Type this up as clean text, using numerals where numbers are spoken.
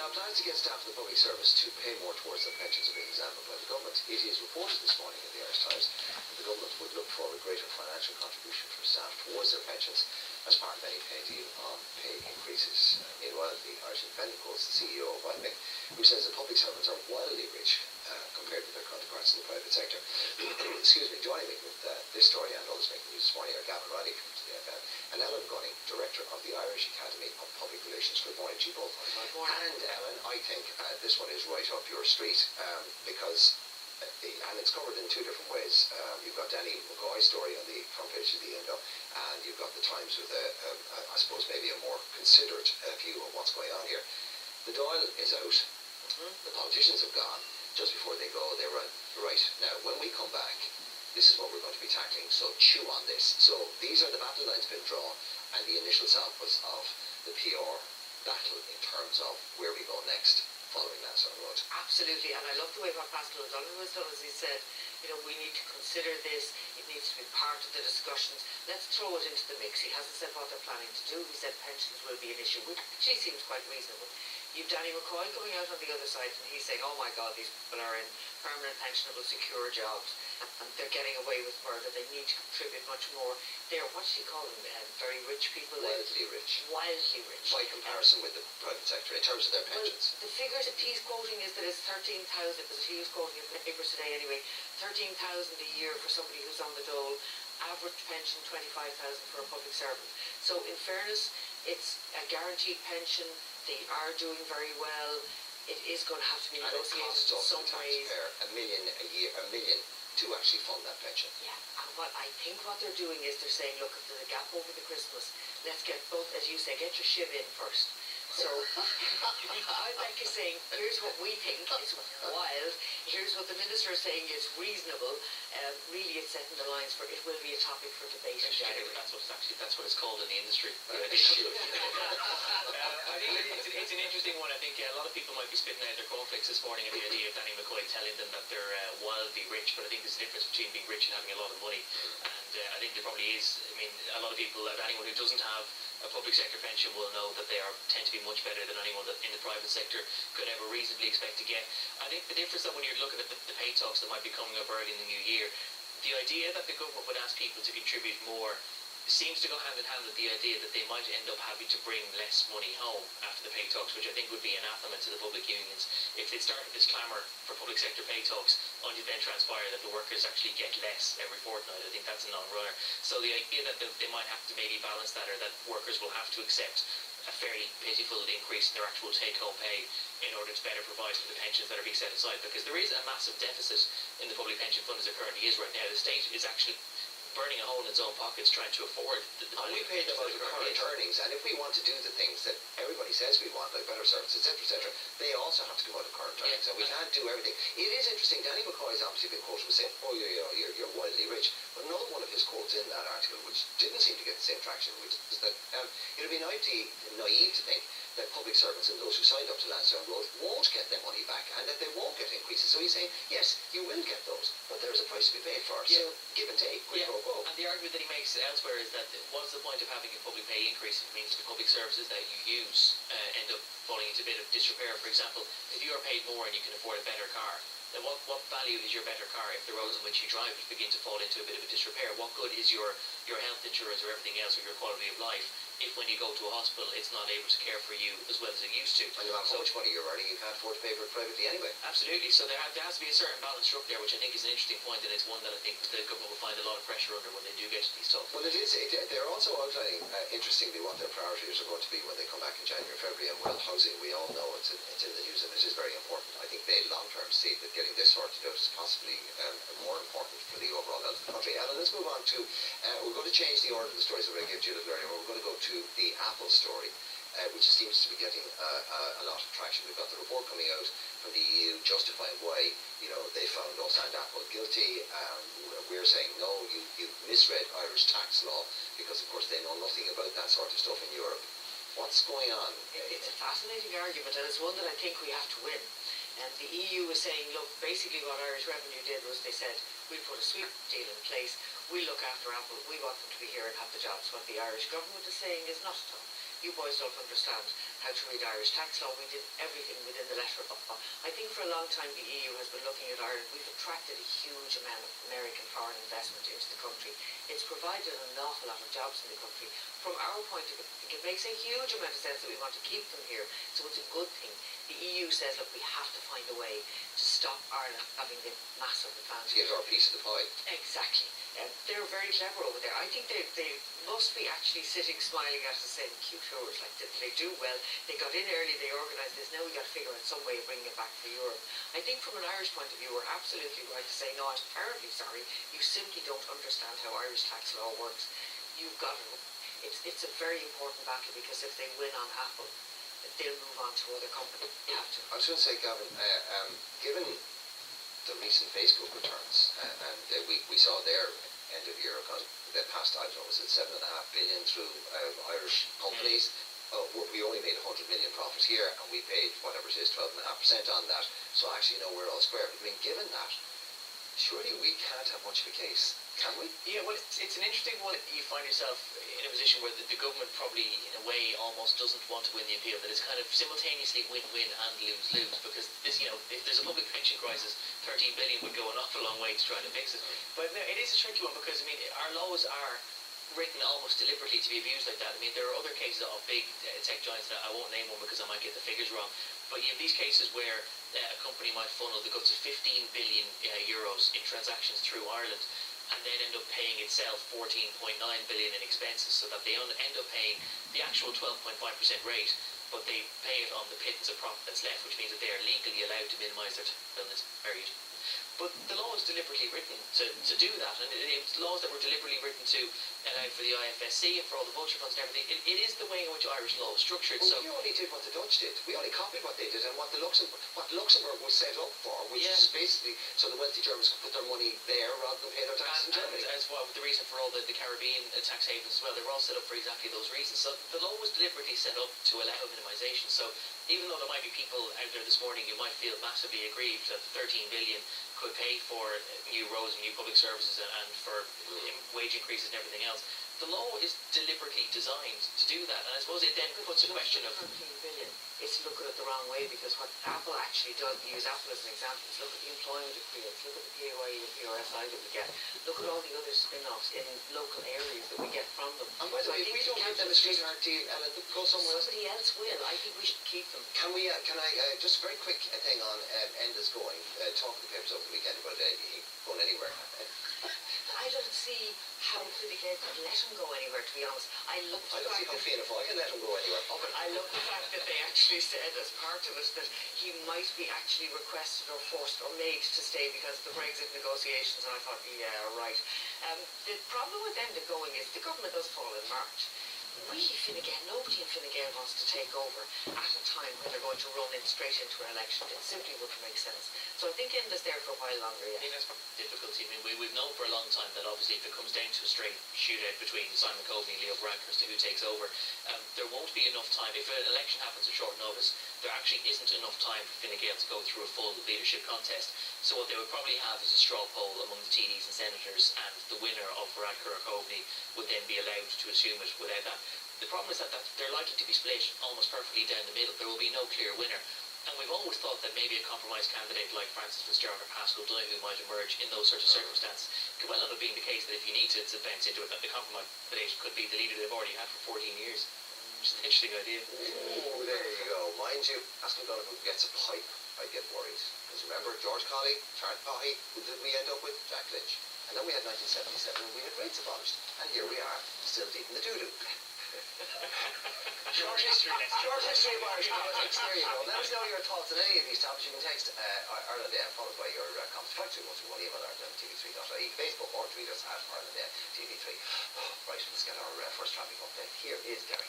Plans to get staff in the public service to pay more towards their pensions are being examined by the government. It is reported this morning in the Irish Times that the government would look for a greater financial contribution from staff towards their pensions as part of any pay deal on pay increases. Meanwhile, the Irish Independent quotes the CEO of IMIC, who says that public servants are wildly rich compared with their counterparts in the private sector. Excuse me. Joining me with this story and others making news this morning are Gavan Reilly from the FM and Ellen Gunning, Director of the Irish Academy of Public Relations. Good morning to you both. And Ellen, I think this one is right up your street because and it's covered in two different ways. You've got Danny McCoy's story on the front page of the Indo, and you've got the Times with I suppose maybe a more considerate view of what's going on here. The Dáil is out. The politicians have gone. Just before they go, they run. Right, now when we come back, this is what we're going to be tackling, so chew on this. So these are the battle lines been drawn, and the initial samples of the PR battle in terms of where we go next following that sort of road. Absolutely, and I love the way what Pascal O'Donoghue has done, as he said, we need to consider this, it needs to be part of the discussions, let's throw it into the mix. He hasn't said what they're planning to do, he said pensions will be an issue, which actually seems quite reasonable. You've Danny McCoy coming out on the other side and he's saying, oh my God, these people are in permanent pensionable secure jobs and they're getting away with murder, they need to contribute much more. They're, what does he call them, very rich people? Wildly rich. Wildly rich. By comparison with the private sector in terms of their pensions. Well, the figures that he's quoting is that it's 13,000, because he was quoting in the papers today anyway, 13,000 a year for somebody who's on the dole, average pension 25,000 for a public servant. So in fairness, it's a guaranteed pension. They are doing very well. It is going to have to be negotiated in some ways. $1 million a year, $1 million to actually fund that pension. Yeah, and what I think what they're doing is they're saying, look, if there's a gap over the Christmas, let's get both, as you say, get your shiv in first. So I'd like to say, here's what we think is wild, here's what the minister is saying is reasonable. Really it's setting the lines for, it will be a topic for debate in January. That's what it's called in the industry. I think it's an interesting one. I think a lot of people might be spitting out their cornflakes this morning at the idea of Danny McCoy telling them that they're wildly rich, but I think there's a difference between being rich and having a lot of money. And I think there probably is. I mean, a lot of people, anyone who doesn't have a public sector pension will know that they tend to be much better than anyone that in the private sector could ever reasonably expect to get. I think the difference that when you're looking at the pay talks that might be coming up early in the new year, the idea that the government would ask people to contribute more seems to go hand in hand with the idea that they might end up having to bring less money home after the pay talks, which I think would be anathema to the public unions. If they started this clamour for public sector pay talks, only then transpire that the workers actually get less every fortnight, I think that's a non-runner. So the idea that they might have to maybe balance that, or that workers will have to accept a fairly pitiful increase in their actual take-home pay in order to better provide for the pensions that are being set aside, because there is a massive deficit in the public pension fund as it currently is right now. The state is actually burning a hole in its own pockets trying to afford and we pay them out of current earnings, and if we want to do the things that everybody says we want, like better service, etc., they also have to come out of current earnings, and we can't do everything. It is interesting, Danny McCoy has obviously been quoted with saying, oh you're wildly rich, but another one of his quotes in that article, which didn't seem to get the same traction, which is that it would be naive to think that public servants and those who signed up to Lansdowne Road won't get their money back, and that they won't get increases. So he's saying, yes, you will get those, but there's a price to be paid for. So give and take, quid pro quo. And the argument that he makes elsewhere is that what's the point of having a public pay increase? It means the public services that you use end up falling into a bit of disrepair. For example, if you are paid more and you can afford a better car, then what value is your better car if the roads on which you drive begin to fall into a bit of a disrepair? What good is your health insurance or everything else, or your quality of life, if when you go to a hospital it's not able to care for you as well as it used to? And no matter how much money you're earning, you can't afford to pay for it privately anyway. Absolutely. So there has to be a certain balance struck there, which I think is an interesting point, and it's one that I think the government will find a lot of pressure under when they do get to these talks. Well, it is. They're also outlining, interestingly, what their priorities are going to be when they come back in January, February, and well, housing, we all know it's in the news, and it is very important. I think they long-term see that getting this sorted out is possibly more important for the overall health of the country. Alan, let's move on to, we're going to change the order of the stories that I gave you a little earlier. We're going to go to the Apple story, which seems to be getting a lot of traction. We've got the report coming out from the EU justifying why, they found us and Apple guilty. We're saying, no, you misread Irish tax law, because of course they know nothing about that sort of stuff in Europe. What's going on? It's a fascinating argument, and it's one that I think we have to win. And the EU is saying, look, basically what Irish Revenue did was they said, we'll put a sweep deal in place, we'll look after Apple, we want them to be here and have the jobs. What the Irish government is saying is not at all. you boys don't understand how to read Irish tax law. We did everything within the letter of law. I think for a long time the EU has been looking at Ireland. We've attracted a huge amount of American foreign investment into the country. It's provided an awful lot of jobs in the country. From our point of view, I think it makes a huge amount of sense that we want to keep them here, so it's a good thing. The EU says, look, we have to find a way to stop Ireland having the massive advantage. To get our piece of the pie. Exactly. They're very clever over there. I think they must be actually sitting smiling at us saying, cute showers, like they do well. They got in early, they organised this, now we got to figure out some way of bringing it back to Europe. I think from an Irish point of view, we're absolutely right to say, no, I'm terribly sorry, you simply don't understand how Irish tax law works. You've got to. It's a very important battle, because if they win on Apple, they'll move on to other companies. They have to. I was going to say, Gavin, given the recent Facebook returns, and we saw their end of year account, they passed, I don't know, was it 7.5 billion through Irish companies? We only made 100 million profit here, and we paid whatever it is, 12.5% on that. So actually, no, we're all square. I mean, given that, surely we can't have much of a case, can we? Yeah, well, it's an interesting one. You find yourself in a position where the government probably, in a way, almost doesn't want to win the appeal. That it's kind of simultaneously win-win and lose-lose, because this, if there's a public pension crisis, 13 billion would go an awful long way to trying to fix it. But no, it is a tricky one, because our laws are written almost deliberately to be abused like that. There are other cases of big tech giants, that I won't name one because I might get the figures wrong, but you have these cases where a company might funnel the guts of 15 billion euros in transactions through Ireland, and then end up paying itself 14.9 billion in expenses, so that they end up paying the actual 12.5% rate, but they pay it on the pittance of profit that's left, which means that they are legally allowed to minimise their tax period. But the law is deliberately written to do that, and it's laws that were deliberately written to allow for the IFSC and for all the vulture funds and everything. It is the way in which Irish law is structured. Well, we only did what the Dutch did. We only copied what they did and what Luxembourg was set up for, which is basically so the wealthy Germans could put their money there rather than pay their taxes in Germany. As well, the reason for all the Caribbean tax havens as well, they were all set up for exactly those reasons. So the law was deliberately set up to allow minimisation. So even though there might be people out there this morning who might feel massively aggrieved that 13 billion could pay for new roads and new public services and for wage increases and everything else, the law is deliberately designed to do that. And I suppose it then puts a question of 13 billion. It's looking at the wrong way, because what Apple actually does, use Apple as an example, is look at the employment it creates, look at the PAYE and PRSI that we get, look at all the other spin-offs in local areas that we get from them. And by the way, if we don't give them a sweetheart deal, Ellen, go somewhere else. Somebody else will. I think we should keep them. Can I just a very quick thing on Enda's going, talking to the papers over the weekend about he going anywhere. I don't see how Fine Gael could let him go anywhere, to be honest. I don't see how Fianna Fáil can let him go anywhere. Oh, but I love the fact that they actually said as part of it that he might be actually requested or forced or made to stay because of the Brexit negotiations, and I thought, yeah, right. The problem with Enda going is the government does fall in March. Nobody in Fine Gael wants to take over at a time when they're going to run in straight into an election. It simply wouldn't make sense. So I think Enda's there for a while longer, yeah. I think that's the difficulty. We've known for a long time that obviously if it comes down to a straight shootout between Simon Coveney and Leo Varadkar as to who takes over, there won't be enough time. If an election happens at short notice, there actually isn't enough time for Fine Gael to go through a full leadership contest. So what they would probably have is a straw poll among the TDs and senators, and the winner of Varadkar or Coveney would then be allowed to assume it without that. The problem is that they're likely to be split almost perfectly down the middle. There will be no clear winner. And we've always thought that maybe a compromise candidate like Francis Fitzgerald or Pascal Donoghue might emerge in those sorts of circumstances. Could well end up being the case that if you need to bounce into it, that the compromise candidate could be the leader they've already had for 14 years. Which is an interesting idea. Oh, there you go. Mind you, Pascal Donoghue gets a pipe, I get worried. Because remember, George Colley, Charles Pahy, who did we end up with? Jack Lynch. And then we had 1977 and we had rates abolished. And here we are, still eating the doo-doo. Short history of Irish politics. There you go. Let us know your thoughts on any of these topics. You can text Ireland Day followed by your comments. 531 email TV3.ie, Facebook, or tweet us at Ireland Day TV3. Right, let's get our first traffic update. Here is Derek.